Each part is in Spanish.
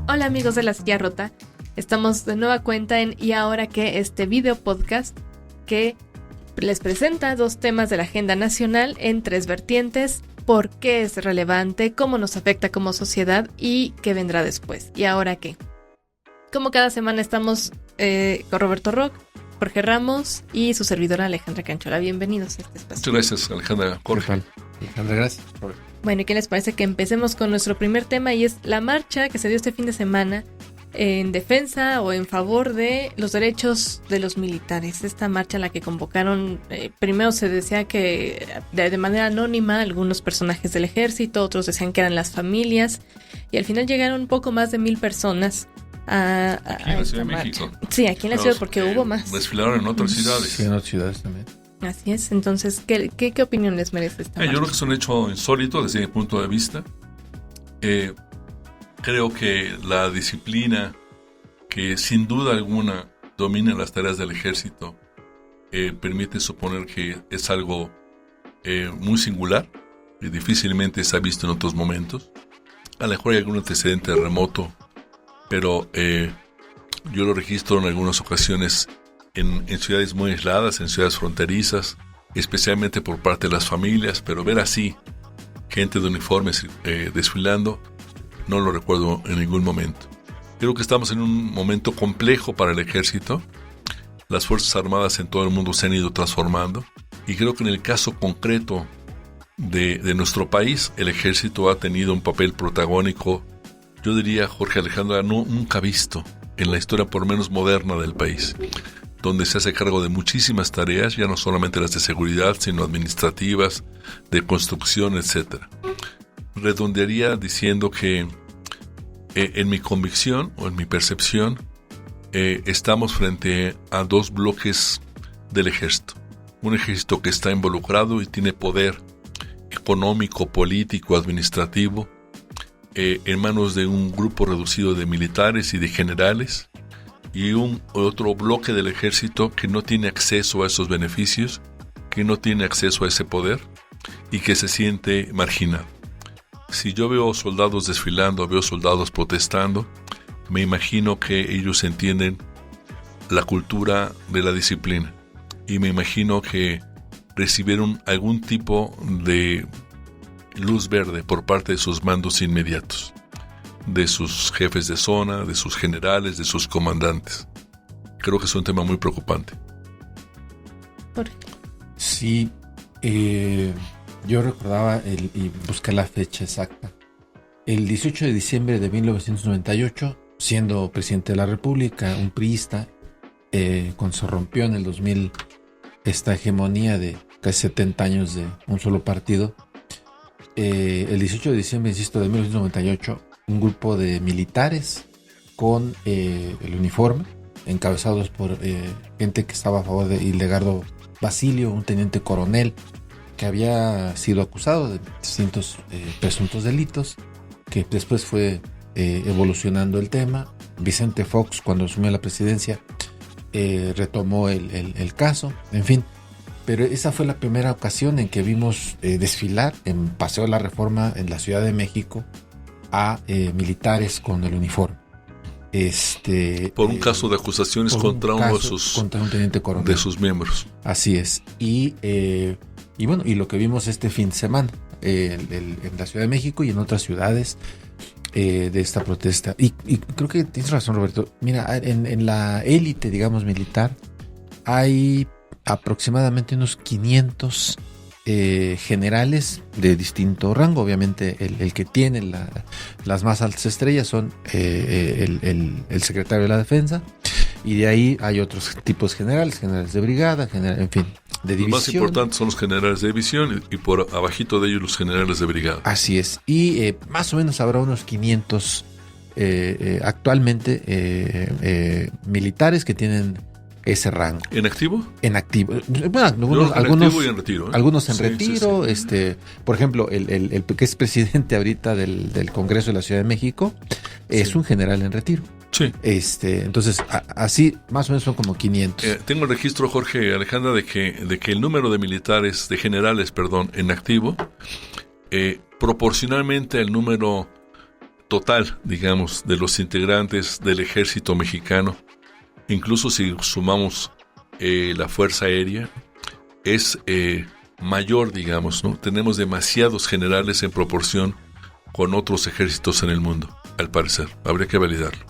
Hola amigos de La Silla Rota, estamos de nueva cuenta en Y Ahora Qué, este video podcast que les presenta 2 temas de la agenda nacional en 3 vertientes: por qué es relevante, cómo nos afecta como sociedad y qué vendrá después. ¿Y ahora qué? Como cada semana estamos con Roberto Rock, Jorge Ramos y su servidora Alejandra Canchola. Bienvenidos a este espacio. Muchas gracias, Alejandra. Jorge. Alejandra, gracias. Bueno, ¿y qué les parece que empecemos con nuestro primer tema? Y es la marcha que se dio este fin de semana en defensa o en favor de los derechos de los militares. Esta marcha en la que convocaron, primero se decía que de manera anónima algunos personajes del ejército, otros decían que eran las familias, y al final llegaron un poco más de 1,000 personas aquí en la Ciudad de México. Sí, aquí en la ciudad, porque hubo más. Desfilaron en otras ciudades. Sí, en otras ciudades también. Así es. Entonces, ¿qué opinión les merece esta marcha? Yo creo que es un hecho insólito desde mi punto de vista. Creo que la disciplina que sin duda alguna domina las tareas del ejército permite suponer que es algo muy singular y difícilmente se ha visto en otros momentos. A lo mejor hay algún antecedente remoto, pero yo lo registro en algunas ocasiones en ciudades muy aisladas, en ciudades fronterizas, especialmente por parte de las familias, pero ver así gente de uniformes desfilando, no lo recuerdo en ningún momento. Creo que estamos en un momento complejo para el ejército. Las Fuerzas Armadas en todo el mundo se han ido transformando, y creo que en el caso concreto de nuestro país, el ejército ha tenido un papel protagónico, yo diría, Jorge, Alejandra, nunca visto en la historia por lo menos moderna del país, donde se hace cargo de muchísimas tareas, ya no solamente las de seguridad, sino administrativas, de construcción, etc. Redondearía diciendo que en mi convicción o en mi percepción estamos frente a 2 bloques del ejército. Un ejército que está involucrado y tiene poder económico, político, administrativo en manos de un grupo reducido de militares y de generales, y otro bloque del ejército que no tiene acceso a esos beneficios, que no tiene acceso a ese poder y que se siente marginado. Si yo veo soldados desfilando, veo soldados protestando, me imagino que ellos entienden la cultura de la disciplina, y me imagino que recibieron algún tipo de luz verde por parte de sus mandos inmediatos, de sus jefes de zona, de sus generales, de sus comandantes. Creo que es un tema muy preocupante. Sí, yo recordaba y busqué la fecha exacta. El 18 de diciembre de 1998, siendo presidente de la República, un priista, cuando se rompió en el 2000 esta hegemonía de casi 70 años de un solo partido, el 18 de diciembre, insisto, de 1998, un grupo de militares con el uniforme, encabezados por gente que estaba a favor de Hildegardo Basilio, un teniente coronel que había sido acusado de distintos presuntos delitos, que después fue evolucionando el tema. Vicente Fox, cuando asumió la presidencia, retomó el caso, en fin. Pero esa fue la primera ocasión en que vimos desfilar en Paseo de la Reforma en la Ciudad de México a militares con el uniforme. Por un caso de acusaciones contra uno contra un teniente coronel de sus miembros. Así es. Y bueno, y lo que vimos este fin de semana en la Ciudad de México y en otras ciudades de esta protesta. Y creo que tienes razón, Roberto. Mira, en la élite, digamos, militar, hay aproximadamente unos 500 generales de distinto rango. Obviamente el que tiene las más altas estrellas son el secretario de la Defensa, y de ahí hay otros tipos generales de brigada, en fin, de división. Los más importantes son los generales de división, y por abajito de ellos los generales de brigada. Así es, y más o menos habrá unos 500 actualmente militares que tienen ese rango. ¿En activo? En activo. Bueno, algunos activo y en retiro, ¿eh? Algunos en sí, retiro. Sí. Por ejemplo, el que es presidente ahorita del Congreso de la Ciudad de México es un general en retiro. Sí. Entonces, así más o menos son como 500. Tengo el registro, Jorge, Alejandra, de que el número de militares, de generales, en activo, proporcionalmente al número total, digamos, de los integrantes del ejército mexicano, incluso si sumamos la Fuerza Aérea, es mayor, digamos, ¿no? Tenemos demasiados generales en proporción con otros ejércitos en el mundo, al parecer. Habría que validarlo.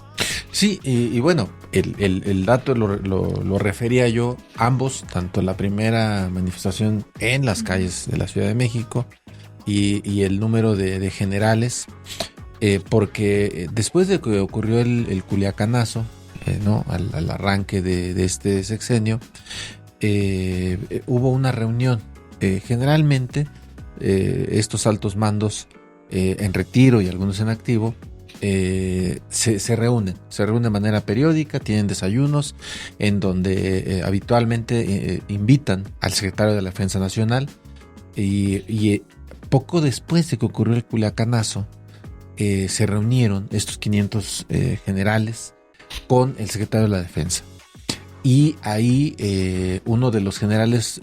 Sí, y bueno, el dato lo refería yo, ambos, tanto la primera manifestación en las calles de la Ciudad de México y el número de generales, porque después de que ocurrió el Culiacanazo, ¿no? al arranque de este sexenio, hubo una reunión. Generalmente estos altos mandos en retiro y algunos en activo se reúnen de manera periódica, tienen desayunos en donde habitualmente invitan al secretario de la Defensa Nacional y poco después de que ocurrió el Culiacanazo se reunieron estos 500 generales con el secretario de la Defensa. Y ahí uno de los generales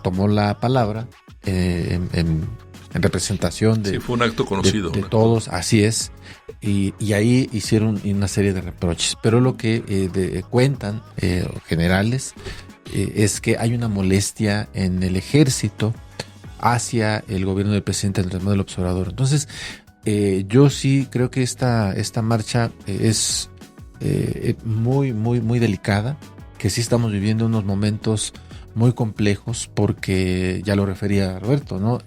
tomó la palabra en representación de... Sí, fue un acto conocido. De todos, así es. Y ahí hicieron una serie de reproches. Pero lo que cuentan generales es que hay una molestia en el ejército hacia el gobierno del presidente Andrés Manuel López Obrador. Entonces, yo sí creo que esta marcha es muy, muy, muy delicada, que sí estamos viviendo unos momentos muy complejos, porque ya lo refería Roberto, ¿no?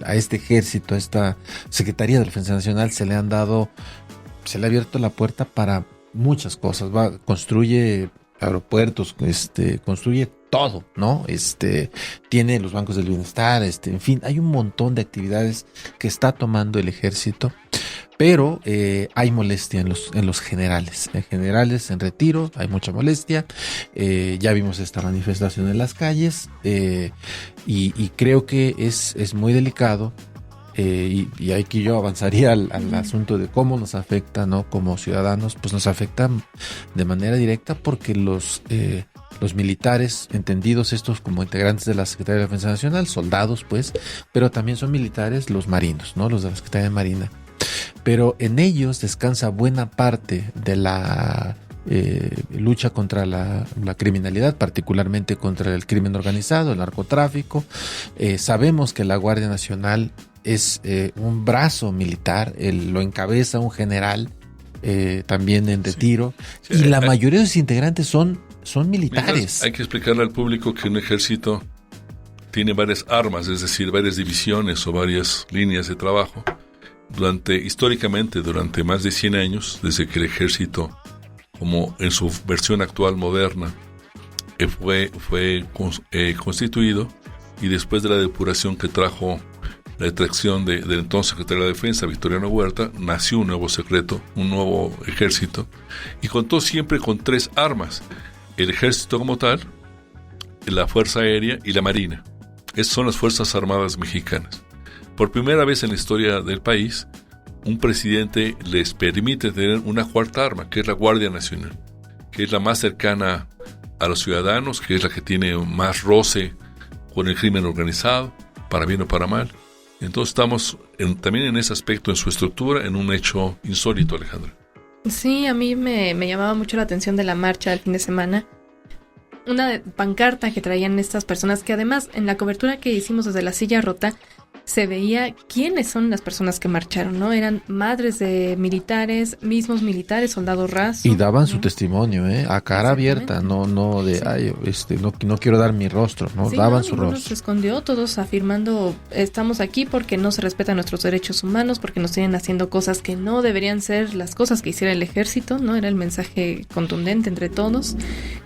A este ejército, a esta Secretaría de Defensa Nacional se le ha abierto la puerta para muchas cosas. Construye aeropuertos, construye todo, ¿no? Tiene los bancos del bienestar, en fin, hay un montón de actividades que está tomando el ejército. Pero hay molestia en los generales. En generales en retiro hay mucha molestia. Ya vimos esta manifestación en las calles y creo que es muy delicado. Y aquí yo avanzaría al asunto de cómo nos afecta, ¿no? Como ciudadanos, pues nos afecta de manera directa, porque los militares, entendidos estos como integrantes de la Secretaría de Defensa Nacional, soldados pues, pero también son militares los marinos, ¿no? Los de la Secretaría de Marina. Pero en ellos descansa buena parte de la lucha contra la criminalidad, particularmente contra el crimen organizado, el narcotráfico. Sabemos que la Guardia Nacional es un brazo militar, lo encabeza un general también en retiro, sí. Y la mayoría de sus integrantes son militares. Hay que explicarle al público que un ejército tiene varias armas, es decir, varias divisiones o varias líneas de trabajo. Históricamente, durante más de 100 años, desde que el ejército, como en su versión actual moderna, fue constituido, y después de la depuración que trajo la extracción del entonces secretario de la Defensa, Victoriano Huerta, nació un nuevo un nuevo ejército, y contó siempre con 3 armas: el ejército como tal, la Fuerza Aérea y la Marina. Esas son las Fuerzas Armadas mexicanas. Por primera vez en la historia del país, un presidente les permite tener una cuarta arma, que es la Guardia Nacional, que es la más cercana a los ciudadanos, que es la que tiene más roce con el crimen organizado, para bien o para mal. Entonces estamos también en ese aspecto, en su estructura, en un hecho insólito, Alejandra. Sí, a mí me llamaba mucho la atención de la marcha del fin de semana. Una pancarta que traían estas personas, que además en la cobertura que hicimos desde La Silla Rota se veía quiénes son las personas que marcharon, ¿no? Eran madres de militares, mismos militares, soldados rasos. Y daban su testimonio, a cara abierta, no de, sí. Ay, no quiero dar mi rostro, ¿no? Sí, daban su rostro. Se escondió, todos afirmando, estamos aquí porque no se respetan nuestros derechos humanos, porque nos tienen haciendo cosas que no deberían ser las cosas que hiciera el ejército, ¿no? Era el mensaje contundente entre todos.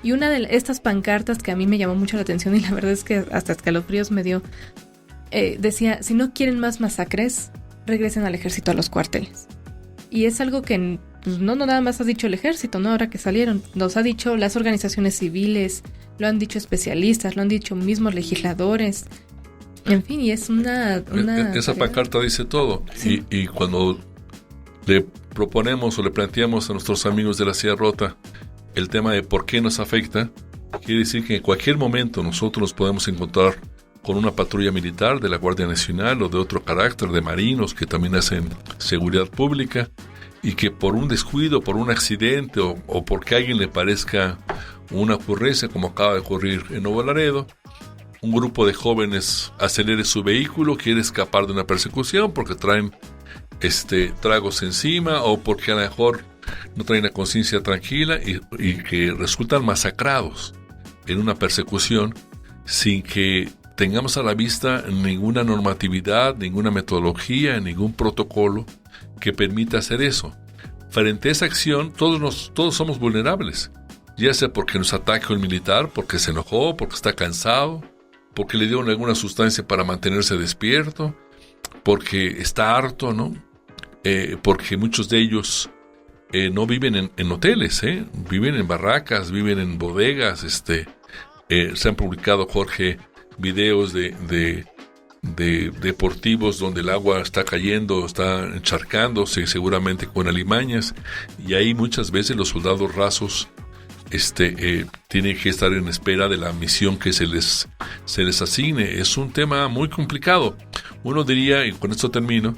Y una de estas pancartas que a mí me llamó mucho la atención, y la verdad es que hasta escalofríos me dio, decía: si no quieren más masacres, regresen al ejército a los cuarteles. Y es algo que pues, no nada más ha dicho el ejército, ¿no? Ahora que salieron, nos ha dicho las organizaciones civiles, lo han dicho especialistas, lo han dicho mismos legisladores. En fin, y es una esa pancarta dice todo. Sí. Y cuando le proponemos o le planteamos a nuestros amigos de La Silla Rota el tema de por qué nos afecta, quiere decir que en cualquier momento nosotros nos podemos encontrar con una patrulla militar de la Guardia Nacional o de otro carácter, de marinos que también hacen seguridad pública, y que por un descuido, por un accidente o porque a alguien le parezca una ocurrencia, como acaba de ocurrir en Nuevo Laredo, un grupo de jóvenes acelere su vehículo, quiere escapar de una persecución porque traen tragos encima o porque a lo mejor no traen la conciencia tranquila y que resultan masacrados en una persecución sin que tengamos a la vista ninguna normatividad, ninguna metodología, ningún protocolo que permita hacer eso. Frente a esa acción, todos somos vulnerables, ya sea porque nos ataque un militar, porque se enojó, porque está cansado, porque le dieron alguna sustancia para mantenerse despierto, porque está harto, ¿no? Porque muchos de ellos no viven en hoteles, viven en barracas, viven en bodegas. Se han publicado, Jorge, videos de deportivos donde el agua está cayendo, está encharcándose, seguramente con alimañas, y ahí muchas veces los soldados rasos tienen que estar en espera de la misión que se les asigne. Es un tema muy complicado. Uno diría, y con esto termino,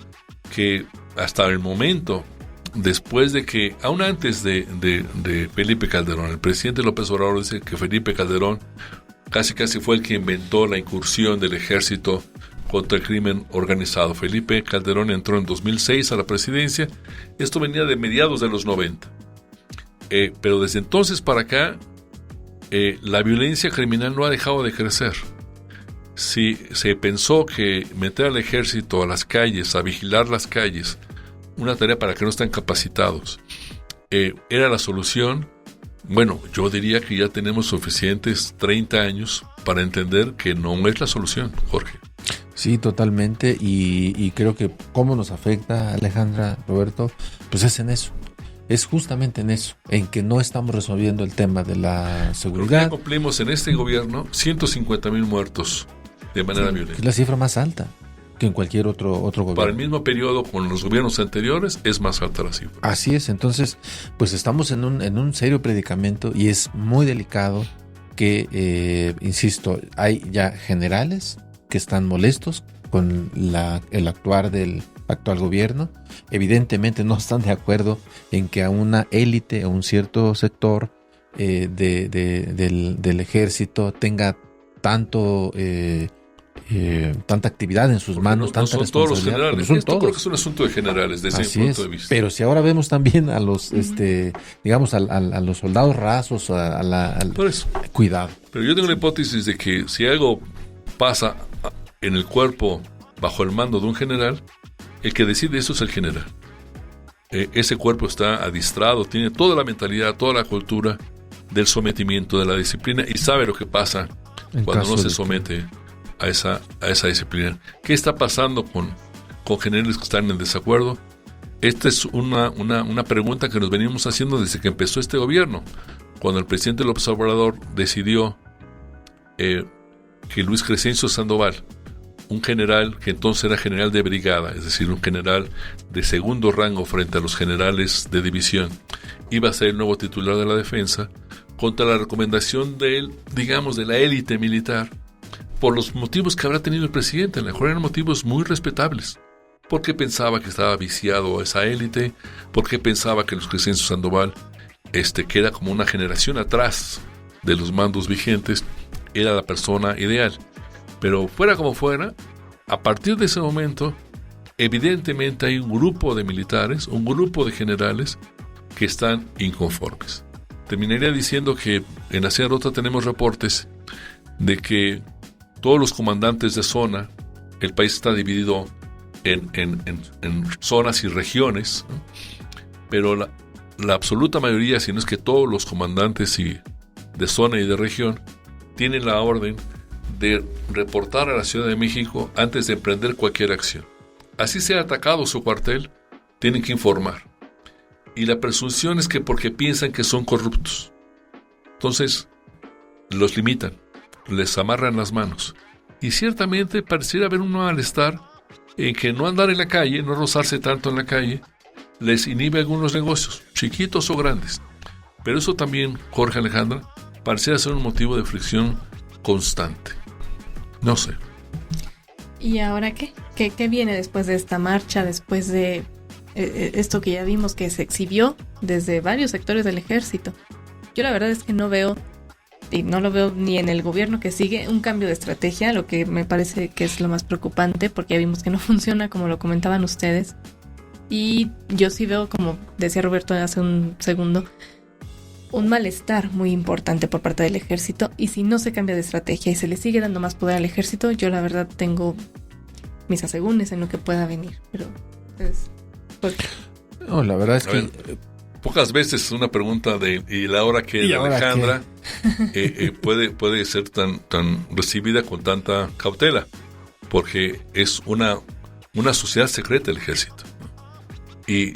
que hasta el momento, después de que, aún antes de Felipe Calderón, el presidente López Obrador dice que Felipe Calderón casi fue el que inventó la incursión del ejército contra el crimen organizado. Felipe Calderón entró en 2006 a la presidencia. Esto venía de mediados de los 90. Pero desde entonces para acá, la violencia criminal no ha dejado de crecer. Si se pensó que meter al ejército a las calles, a vigilar las calles, una tarea para que no estén capacitados, era la solución, bueno, yo diría que ya tenemos suficientes 30 años para entender que no es la solución, Jorge. Sí, totalmente, y creo que cómo nos afecta, Alejandra, Roberto, pues es en eso. Es justamente en eso, en que no estamos resolviendo el tema de la seguridad. Ya cumplimos en este gobierno 150,000 muertos de manera violenta. Es la cifra más alta que en cualquier otro gobierno. Para el mismo periodo con los gobiernos anteriores es más alta la cifra. Así es, entonces pues estamos en un serio predicamento y es muy delicado que, insisto, hay ya generales que están molestos con el actuar del actual gobierno. Evidentemente no están de acuerdo en que a una élite, a un cierto sector del ejército tenga tanta actividad en sus porque manos, tanta son todos los generales. Son Esto todos. creo que es un asunto de generales desde Así mi punto es. de vista. Pero si ahora vemos también a los, digamos, a los soldados rasos, Por eso. Cuidado. Pero yo tengo la hipótesis de que si algo pasa en el cuerpo bajo el mando de un general, el que decide eso es el general. Ese cuerpo está adiestrado, tiene toda la mentalidad, toda la cultura del sometimiento, de la disciplina, y sabe lo que pasa cuando no se somete a esa disciplina. ¿Qué está pasando con generales que están en desacuerdo? Esta es una pregunta que nos venimos haciendo desde que empezó este gobierno. Cuando el presidente López Obrador decidió que Luis Crescencio Sandoval, un general que entonces era general de brigada, es decir, un general de segundo rango frente a los generales de división, iba a ser el nuevo titular de la defensa, contra la recomendación de la élite militar, por los motivos que habrá tenido el presidente. A lo mejor eran motivos muy respetables, porque pensaba que estaba viciado a esa élite, porque pensaba que Luis Crescencio Sandoval, que era como una generación atrás de los mandos vigentes, era la persona ideal. Pero fuera como fuera, a partir de ese momento, evidentemente hay un grupo de militares, un grupo de generales que están inconformes. Terminaría diciendo que en la Sierra Rota tenemos reportes de que todos los comandantes de zona, el país está dividido en zonas y regiones, ¿no? Pero la absoluta mayoría, si no es que todos los comandantes de zona y de región, tienen la orden de reportar a la Ciudad de México antes de emprender cualquier acción. Así sea atacado su cuartel, tienen que informar. Y la presunción es que porque piensan que son corruptos. Entonces, los limitan, les amarran las manos. Y ciertamente pareciera haber un malestar en que no andar en la calle, no rozarse tanto en la calle, les inhibe algunos negocios, chiquitos o grandes. Pero eso también, Jorge, Alejandra, pareciera ser un motivo de fricción constante. No sé. ¿Y ahora qué? ¿Qué viene después de esta marcha, después de esto que ya vimos que se exhibió desde varios sectores del ejército. Yo la verdad es que no veo, y no lo veo ni en el gobierno que sigue, un cambio de estrategia, lo que me parece que es lo más preocupante, porque ya vimos que no funciona como lo comentaban ustedes. Y yo sí veo, como decía Roberto hace un segundo, un malestar muy importante por parte del ejército, y si no se cambia de estrategia y se le sigue dando más poder al ejército, yo la verdad tengo mis asegúnes en lo que pueda venir. Pero pues, no, la verdad es que pocas veces una pregunta de ¿y la hora que de Alejandra puede ser tan recibida con tanta cautela? Porque es una sociedad secreta el ejército, ¿no? Y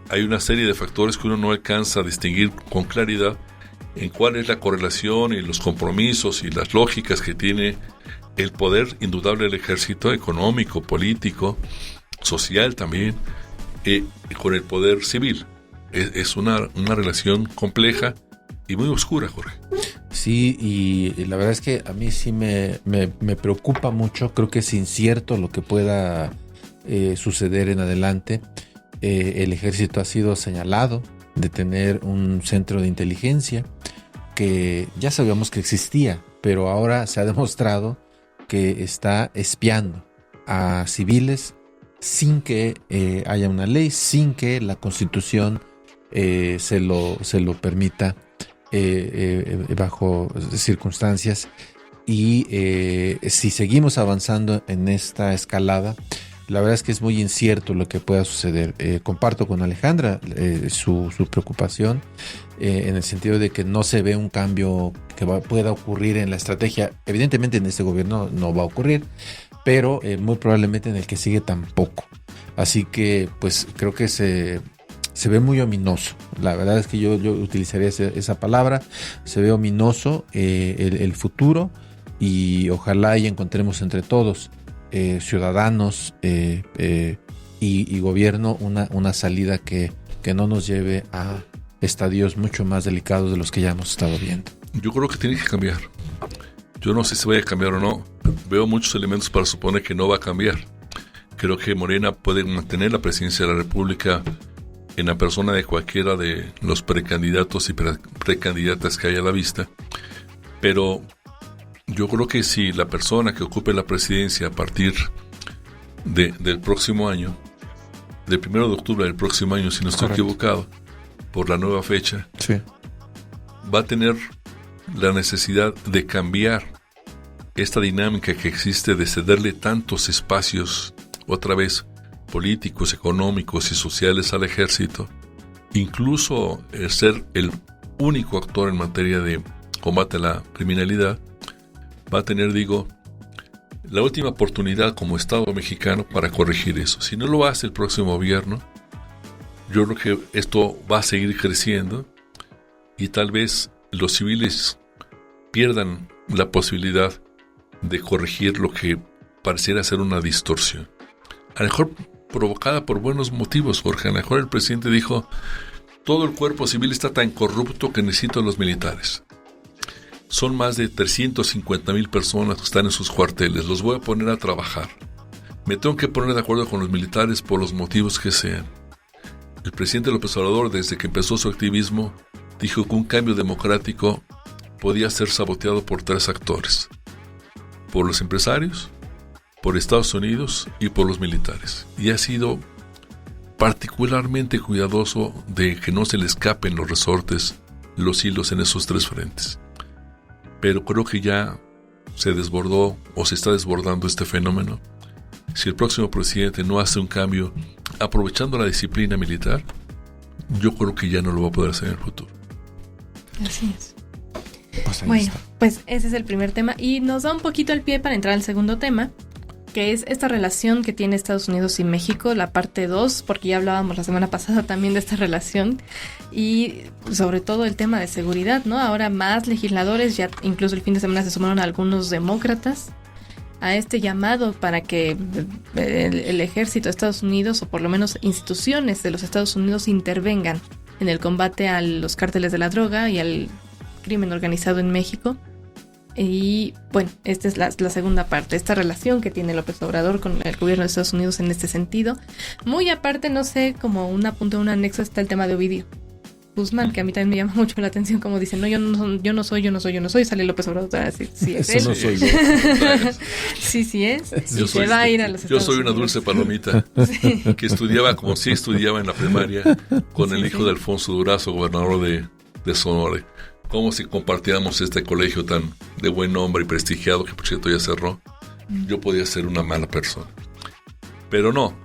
hay una serie de factores que uno no alcanza a distinguir con claridad en cuál es la correlación y los compromisos y las lógicas que tiene el poder indudable del ejército, económico, político, social también, con el poder civil. Es una relación compleja y muy oscura, Jorge. Sí, y la verdad es que a mí sí me preocupa mucho. Creo que es incierto lo que pueda suceder en adelante. El ejército ha sido señalado de tener un centro de inteligencia que ya sabíamos que existía, pero ahora se ha demostrado que está espiando a civiles sin que haya una ley, sin que la Constitución se lo permita bajo circunstancias. Y si seguimos avanzando en esta escalada, la verdad es que es muy incierto lo que pueda suceder. Comparto con Alejandra su preocupación en el sentido de que no se ve un cambio que pueda ocurrir en la estrategia. Evidentemente en este gobierno no va a ocurrir, pero muy probablemente en el que sigue tampoco. Así que pues creo que se ve muy ominoso. La verdad es que yo utilizaría esa palabra. Se ve ominoso el futuro, y ojalá y encontremos entre todos, ciudadanos y gobierno, una salida que no nos lleve a estadios mucho más delicados de los que ya hemos estado viendo. Yo creo que tiene que cambiar. Yo no sé si vaya a cambiar o no. Veo muchos elementos para suponer que no va a cambiar. Creo que Morena puede mantener la presidencia de la República en la persona de cualquiera de los precandidatos y precandidatas que hay a la vista. Pero yo creo que si la persona que ocupe la presidencia a partir del próximo año, del 1 de octubre del próximo año, si no estoy equivocado, por la nueva fecha, sí, va a tener la necesidad de cambiar esta dinámica que existe de cederle tantos espacios, otra vez, políticos, económicos y sociales al ejército, incluso ser el único actor en materia de combate a la criminalidad. Va a tener, la última oportunidad como Estado mexicano para corregir eso. Si no lo hace el próximo gobierno, yo creo que esto va a seguir creciendo y tal vez los civiles pierdan la posibilidad de corregir lo que pareciera ser una distorsión. A lo mejor provocada por buenos motivos, Jorge. A lo mejor el presidente dijo: todo el cuerpo civil está tan corrupto que necesito a los militares. Son más de 350,000 personas que están en sus cuarteles. Los voy a poner a trabajar. Me tengo que poner de acuerdo con los militares por los motivos que sean. El presidente López Obrador, desde que empezó su activismo, dijo que un cambio democrático podía ser saboteado por 3 actores: por los empresarios, por Estados Unidos y por los militares. Y ha sido particularmente cuidadoso de que no se le escapen los resortes, los hilos en esos 3 frentes. Pero creo que ya se desbordó o se está desbordando este fenómeno. Si el próximo presidente no hace un cambio aprovechando la disciplina militar, yo creo que ya no lo va a poder hacer en el futuro. Así es. Bueno, pues ese es el primer tema y nos da un poquito el pie para entrar al segundo tema, que es esta relación que tiene Estados Unidos y México, la parte 2, porque ya hablábamos la semana pasada también de esta relación, y sobre todo el tema de seguridad, ¿no? Ahora más legisladores, ya incluso el fin de semana se sumaron algunos demócratas a este llamado para que el ejército de Estados Unidos, o por lo menos instituciones de los Estados Unidos, intervengan en el combate a los cárteles de la droga y al crimen organizado en México. Y bueno, esta es la segunda parte, esta relación que tiene López Obrador con el gobierno de Estados Unidos en este sentido. Muy aparte, no sé, como un apunte, un anexo, está el tema de Ovidio Guzmán, que a mí también me llama mucho la atención, como dicen, no, yo no soy, sale López Obrador, así, sí es Eso él. no soy yo. Sí es. Yo Y soy, se va a ir a los yo Estados soy una Unidos. dulce palomita que estudiaba como si estudiaba en la primaria con el hijo de Alfonso Durazo, gobernador de Sonora. Como si compartíamos este colegio tan de buen nombre y prestigiado, que por cierto ya cerró. Yo podía ser una mala persona. Pero no,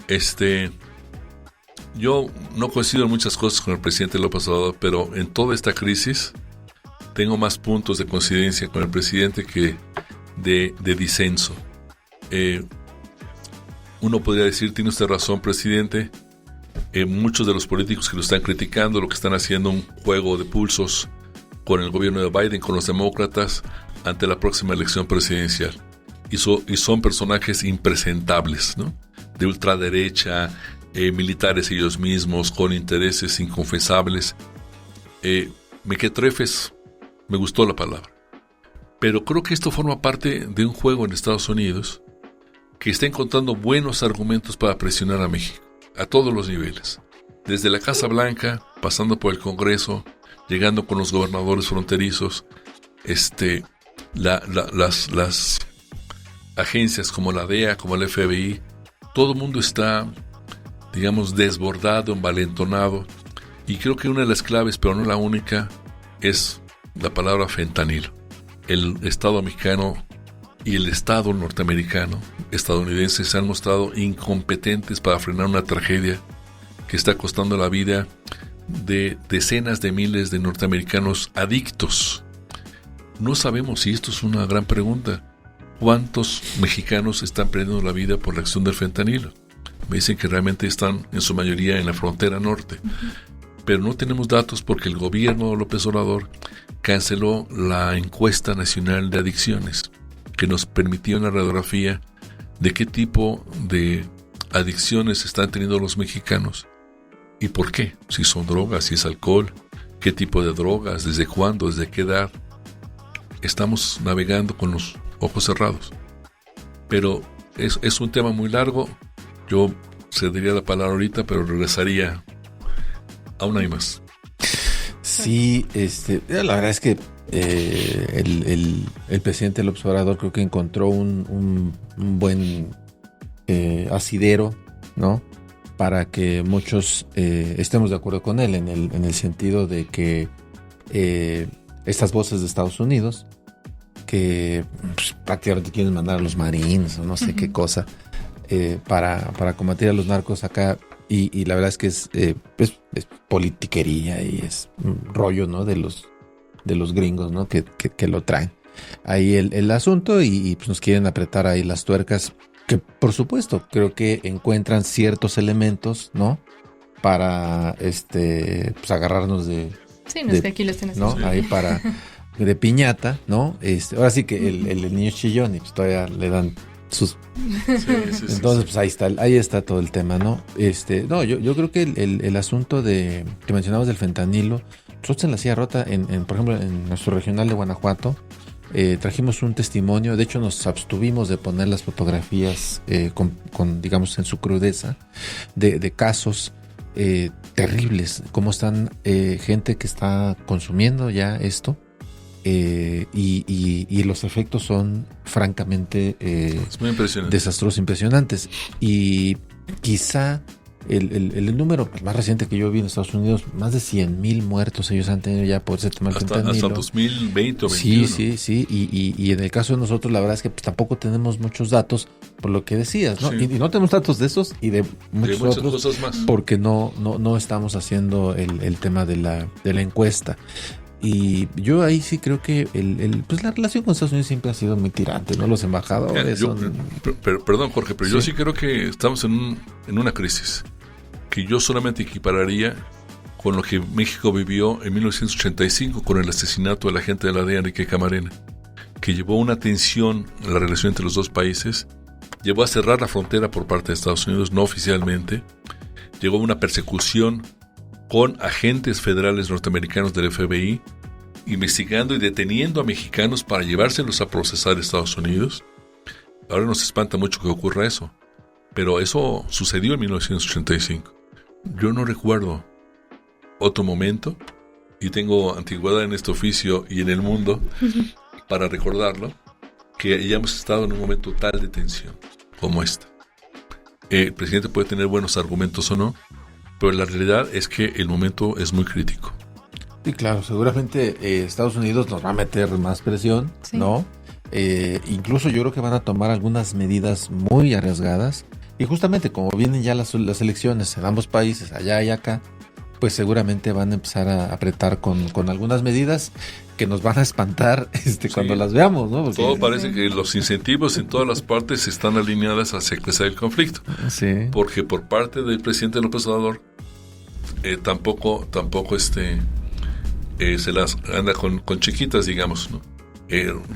yo no coincido en muchas cosas con el presidente López Obrador, pero en toda esta crisis tengo más puntos de coincidencia con el presidente que de disenso. Uno podría decir, tiene usted razón, presidente, muchos de los políticos que lo están criticando, lo que están haciendo un juego de pulsos con el gobierno de Biden, con los demócratas, ante la próxima elección presidencial. Y son personajes impresentables, ¿no? De ultraderecha, militares ellos mismos, con intereses inconfesables. Mequetrefes, me gustó la palabra. Pero creo que esto forma parte de un juego en Estados Unidos que está encontrando buenos argumentos para presionar a México, a todos los niveles. Desde la Casa Blanca, pasando por el Congreso, llegando con los gobernadores fronterizos, las agencias como la DEA, como el FBI, todo el mundo está, digamos, desbordado, envalentonado, y creo que una de las claves, pero no la única, es la palabra fentanilo. El Estado mexicano y el Estado norteamericano, estadounidense, se han mostrado incompetentes para frenar una tragedia que está costando la vida de decenas de miles de norteamericanos adictos. No sabemos si esto es una gran pregunta. ¿Cuántos mexicanos están perdiendo la vida por la acción del fentanilo? Me dicen que realmente están en su mayoría en la frontera norte. Pero no tenemos datos porque el gobierno de López Obrador canceló la encuesta nacional de adicciones, que nos permitía una radiografía de qué tipo de adicciones están teniendo los mexicanos y por qué. Si son drogas, si es alcohol, qué tipo de drogas, desde cuándo, desde qué edad. Estamos navegando con los ojos cerrados. Pero es un tema muy largo. Yo cedería la palabra ahorita, pero regresaría. Aún hay más. Sí, la verdad es que el presidente López Obrador creo que encontró un buen asidero, ¿no? Para que muchos estemos de acuerdo con él en el sentido de que estas voces de Estados Unidos que pues, prácticamente quieren mandar a los Marines o no sé qué cosa para combatir a los narcos acá. Y la verdad es que es politiquería y es un rollo, ¿no? de los gringos, ¿no? que lo traen ahí el asunto y pues nos quieren apretar ahí las tuercas, que por supuesto creo que encuentran ciertos elementos, ¿no? Para pues agarrarnos de... Sí, no es que aquí los tienes, ¿no? Ahí para de piñata, ¿no? Ahora sí que el niño chillón y pues todavía le dan sus... Sí, entonces pues ahí está todo el tema, ¿no? No, yo creo que el asunto que mencionabas del fentanilo, nosotros en la Silla Rota, por ejemplo en nuestro regional de Guanajuato, trajimos un testimonio. De hecho nos abstuvimos de poner las fotografías con digamos en su crudeza de casos terribles, cómo están gente que está consumiendo ya esto. Y los efectos son francamente es muy impresionante. desastrosos, impresionantes. Y quizá el número más reciente que yo vi en Estados Unidos, más de 100,000 muertos ellos han tenido ya por ese tema del fentanilo. Hasta 2020 o 2021. Sí. Y en el caso de nosotros, la verdad es que pues, tampoco tenemos muchos datos, por lo que decías, ¿no? Sí. Y no tenemos datos de esos y de muchos otros, cosas más. Porque no estamos haciendo el tema de la encuesta. Y yo ahí sí creo que pues la relación con Estados Unidos siempre ha sido muy tirante, ¿no? Los embajadores perdón, Jorge, pero sí. Yo sí creo que estamos en una crisis que yo solamente equipararía con lo que México vivió en 1985 con el asesinato del agente de la DEA, Enrique Camarena, que llevó una tensión en la relación entre los dos países, llevó a cerrar la frontera por parte de Estados Unidos, no oficialmente, llegó a una persecución con agentes federales norteamericanos del FBI investigando y deteniendo a mexicanos para llevárselos a procesar a Estados Unidos. Ahora nos espanta mucho que ocurra eso, pero eso sucedió en 1985. Yo no recuerdo otro momento, y tengo antigüedad en este oficio y en el mundo para recordarlo, que hayamos estado en un momento tal de tensión como esta. El presidente puede tener buenos argumentos o no, pero la realidad es que el momento es muy crítico. Sí, claro, seguramente Estados Unidos nos va a meter más presión, sí, ¿no? Incluso yo creo que van a tomar algunas medidas muy arriesgadas, y justamente como vienen ya las elecciones en ambos países, allá y acá, pues seguramente van a empezar a apretar con algunas medidas que nos van a espantar cuando las veamos, ¿no? Porque todo parece que los incentivos en todas las partes están alineadas hacia crecer el conflicto. Sí. Porque por parte del presidente López Obrador tampoco se las anda con chiquitas, digamos, ¿no?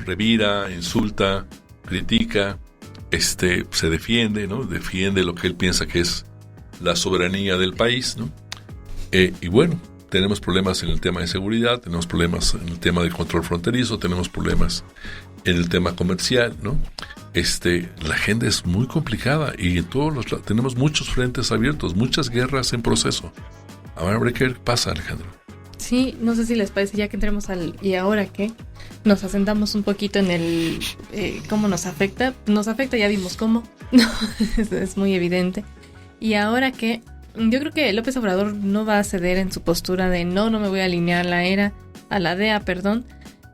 Revira, insulta, critica, se defiende, ¿no? Defiende lo que él piensa que es la soberanía del país, ¿no? Y bueno, tenemos problemas en el tema de seguridad, tenemos problemas en el tema del control fronterizo, tenemos problemas en el tema comercial, ¿no? La agenda es muy complicada y tenemos muchos frentes abiertos, muchas guerras en proceso. Ahora, ¿qué pasa, Alejandro? Sí, no sé si les parece, ya que entremos al ¿y ahora qué? Nos asentamos un poquito en el cómo nos afecta. Nos afecta, ya vimos cómo, no, es muy evidente. ¿Y ahora qué? Yo creo que López Obrador no va a ceder en su postura de no me voy a alinear a la DEA, perdón.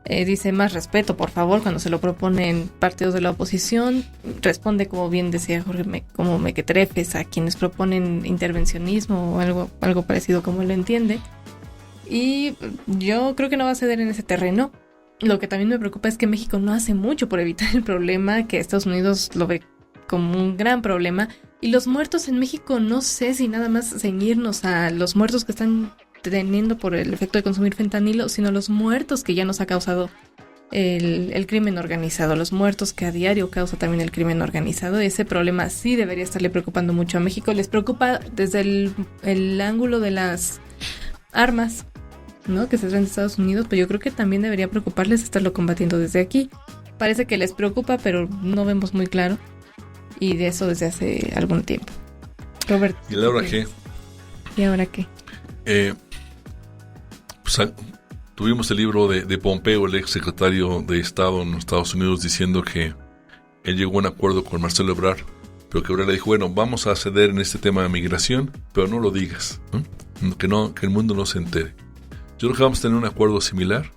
Dice más respeto, por favor, cuando se lo proponen partidos de la oposición. Responde, como bien decía Jorge, como mequetrefes a quienes proponen intervencionismo o algo parecido como lo entiende. Y yo creo que no va a ceder en ese terreno. Lo que también me preocupa es que México no hace mucho por evitar el problema, que Estados Unidos lo ve como un gran problema. Y los muertos en México, no sé si nada más ceñirnos a los muertos que están teniendo por el efecto de consumir fentanilo, sino los muertos que ya nos ha causado el crimen organizado, los muertos que a diario causa también el crimen organizado. Ese problema sí debería estarle preocupando mucho a México. Les preocupa desde el ángulo de las armas, ¿no?, que se traen de Estados Unidos, pero yo creo que también debería preocuparles estarlo combatiendo desde aquí. Parece que les preocupa, pero no vemos muy claro. Y de eso desde hace algún tiempo. Robert, ¿y ahora qué? ¿Y ahora qué? Tuvimos el libro de Pompeo, el ex secretario de Estado en los Estados Unidos, diciendo que él llegó a un acuerdo con Marcelo Ebrard, pero que Ebrard le dijo, bueno, vamos a ceder en este tema de migración, pero no lo digas, ¿no? Que el mundo no se entere. Yo creo que vamos a tener un acuerdo similar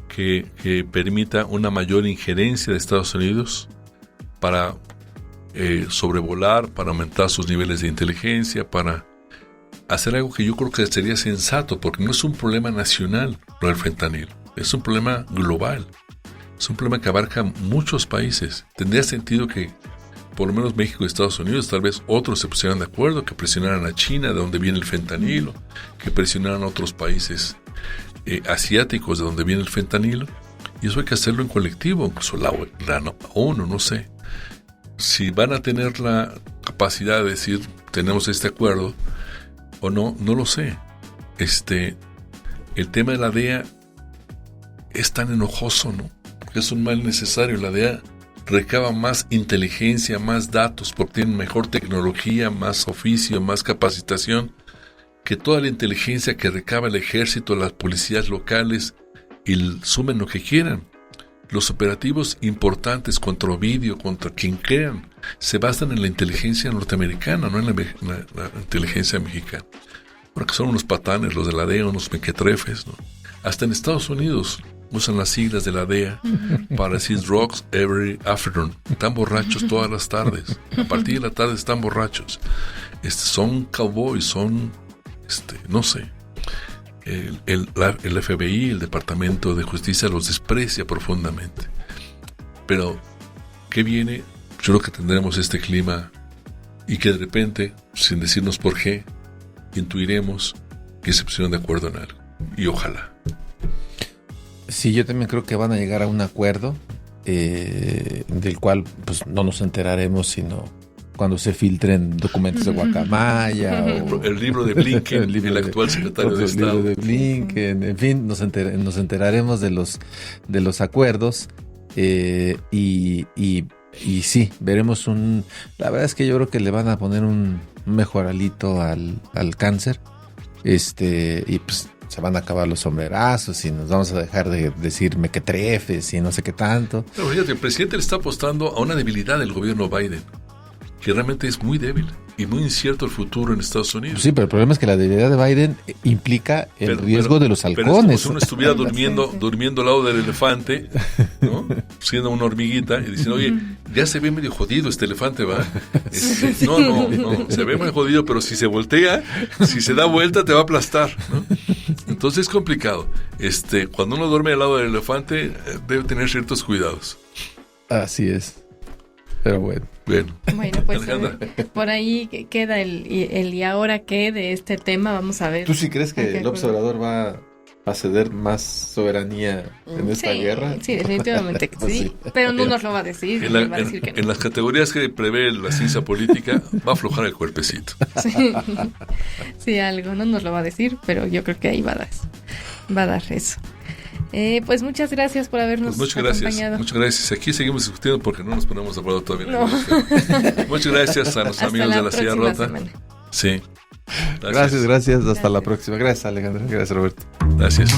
que permita una mayor injerencia de Estados Unidos para sobrevolar, para aumentar sus niveles de inteligencia, para hacer algo que yo creo que sería sensato, porque no es un problema nacional lo del fentanilo, es un problema global, es un problema que abarca muchos países. Tendría sentido que por lo menos México y Estados Unidos, tal vez otros se pusieran de acuerdo, que presionaran a China, de donde viene el fentanilo, que presionaran a otros países asiáticos, de donde viene el fentanilo, y eso hay que hacerlo en colectivo, incluso la ONU, no sé. Si van a tener la capacidad de decir, tenemos este acuerdo, o no, no lo sé. El tema de la DEA es tan enojoso, ¿no? Porque es un mal necesario. La DEA recaba más inteligencia, más datos, porque tienen mejor tecnología, más oficio, más capacitación, que toda la inteligencia que recaba el ejército, las policías locales, y sumen lo que quieran. Los operativos importantes contra Ovidio, contra quien crean, se basan en la inteligencia norteamericana, no en la inteligencia mexicana. Porque son unos patanes los de la DEA, unos mequetrefes, ¿no? Hasta en Estados Unidos usan las siglas de la DEA para decir drugs every afternoon. Están borrachos todas las tardes. A partir de la tarde están borrachos. Son cowboys, son, no sé. El FBI, el Departamento de Justicia, los desprecia profundamente. Pero, ¿qué viene? Yo creo que tendremos este clima y que de repente, sin decirnos por qué, intuiremos que se pusieron de acuerdo en algo. Y ojalá. Sí, yo también creo que van a llegar a un acuerdo del cual pues no nos enteraremos sino cuando se filtren documentos de Guacamaya o el libro de Blinken, el actual secretario de Estado. El libro de Blinken, en fin, nos enteraremos de los acuerdos y sí, veremos la verdad es que yo creo que le van a poner un mejoralito al cáncer, y pues se van a acabar los sombrerazos y nos vamos a dejar de decir mequetrefes y no sé qué tanto. Pero fíjate, el presidente le está apostando a una debilidad del gobierno Biden, que realmente es muy débil y muy incierto el futuro en Estados Unidos. Sí, pero el problema es que la debilidad de Biden implica el riesgo de los halcones. Pero es como si uno estuviera durmiendo al lado del elefante, ¿no? Siendo una hormiguita y diciendo, oye, ya se ve medio jodido este elefante, ¿va? No, se ve medio jodido, pero si se voltea, si se da vuelta, te va a aplastar, ¿no? Entonces es complicado. Cuando uno duerme al lado del elefante, debe tener ciertos cuidados. Así es. Pero bueno. Bueno, pues por ahí queda el y ahora qué de este tema, vamos a ver. ¿Tú sí crees que López Obrador va a ceder más soberanía en esta guerra? Sí, definitivamente que sí, pero no nos lo va a decir. Va a decir que no. En las categorías que prevé la ciencia política, va a aflojar el cuerpecito. Sí, algo, no nos lo va a decir, pero yo creo que ahí va a dar eso. Pues muchas gracias por habernos acompañado. Muchas gracias. Aquí seguimos discutiendo porque no nos ponemos de acuerdo todavía. No. Muchas gracias a los amigos de La Silla Rota. Semana. Sí. Gracias. Hasta la próxima. Gracias, Alejandro. Gracias, Roberto. Gracias.